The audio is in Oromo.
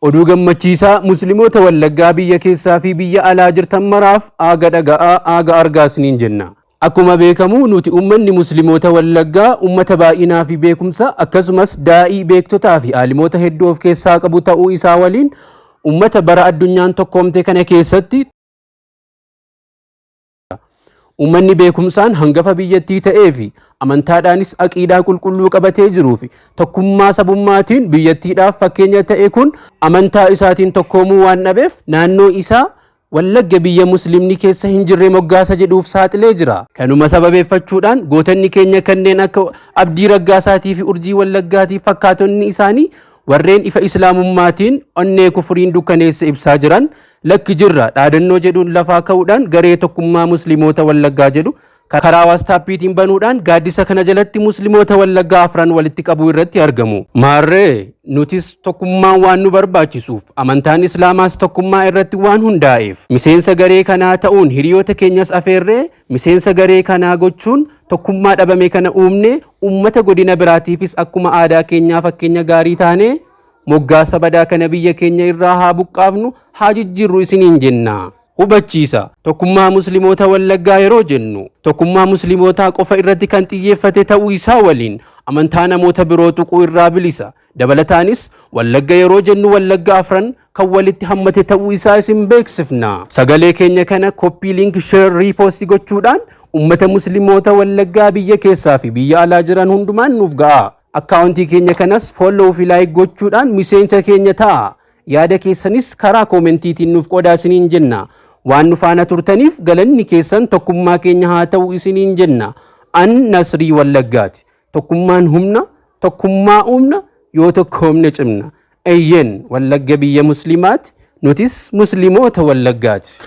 Oduu gammachiisaa musliimoota Wallaggaa biyya keessaa fi biyya alaa jirtan maraaf aaga dhaga'aa aaga argaasniin jenna. Akkuma beekamu nuti ummanni musliimoota Wallaggaa ummata baay'inaa fi beekumsa akkasumas daa'ii beektotaa fi aalimoota hedduu of keessaa qabu ta'uu isaa waliin ummata bara addunyaan tokkoomte kana keessatti ummanni beekumsaan hangafa biyyattii ta'ee fi amantaadhaanis aqiidaa qulqulluu qabatee jiruu fi tokkummaa sabummaatiin biyyattiidhaaf fakkeenya ta'e kun amantaa isaatiin tokkoomuu waan dhabeef naannoo isaa Wallagga biyya muslimni keessa hin jirre moggaasa jedhuuf saaxilee jira. Kanuma sababeeffachuudhaan gootonni keenya kanneen akka Abdii Raggaasaatii fi Urjii Wallaggaatiif fakkaatonni isaanii warreen ifa islaamummaatiin onnee kufuriin dukkaneessa ibsaa jiran lakki jirra dhaadannoo jedhuun lafaa ka'uudhaan garee tokkummaa musliimoota Wallaggaa jedhu karaa waastaappiitiin banuudhaan gaaddisa kana jalatti musliimoota Wallaggaa afran walitti qabuu irratti argamu. Maarree nutis tokkummaan waan nu barbaachisuuf amantaan islaamaas tokkummaa irratti waan hundaa'eef miseensa garee kanaa ta'uun hiriyoota keenyas afeerree miseensa garee kanaa gochuun tokkummaa dhabame kana uumne ummata godina biraatiifis akkuma aadaa keenyaa fakkeenya gaarii taane moggaasa badaa kana biyya keenya irraa haa buqqaafnu haa jijjiirru isiniin jenna. Hubachiisa tokkummaa musliimoota Wallaggaa yeroo jennu tokkummaa musliimotaa qofa irratti kan xiyyeeffate ta'uu isaa waliin amantaa namoota biroo tuquu irraa bilisa. Dabalataanis Wallagga yeroo jennu Wallagga afran kan walitti hammate ta'uu isaa isin beeksifna. Sagalee keenya kana copy link share repost gochuudhaan ummata musliimoota Wallaggaa biyya keessaa fi biyya alaa jiran hundumaan nuuf ga'a. Akkaawuntii keenya kanas follow fi like gochuudhaan miseensa keenya ta'a. Yaada keessanis karaa koomentiitiin nuuf qodaa isiniin jenna. Waan nu faana turtaniif galanni keessan tokkummaa keenya haa ta'u isiniin jenna. An Nasrii Wallaggaati. Tokkummaan humna, tokkummaa humna yoo tokkoomne cimna. Eyyen Wallagga biyya muslimaati, nutis musliimoota Wallaggaati.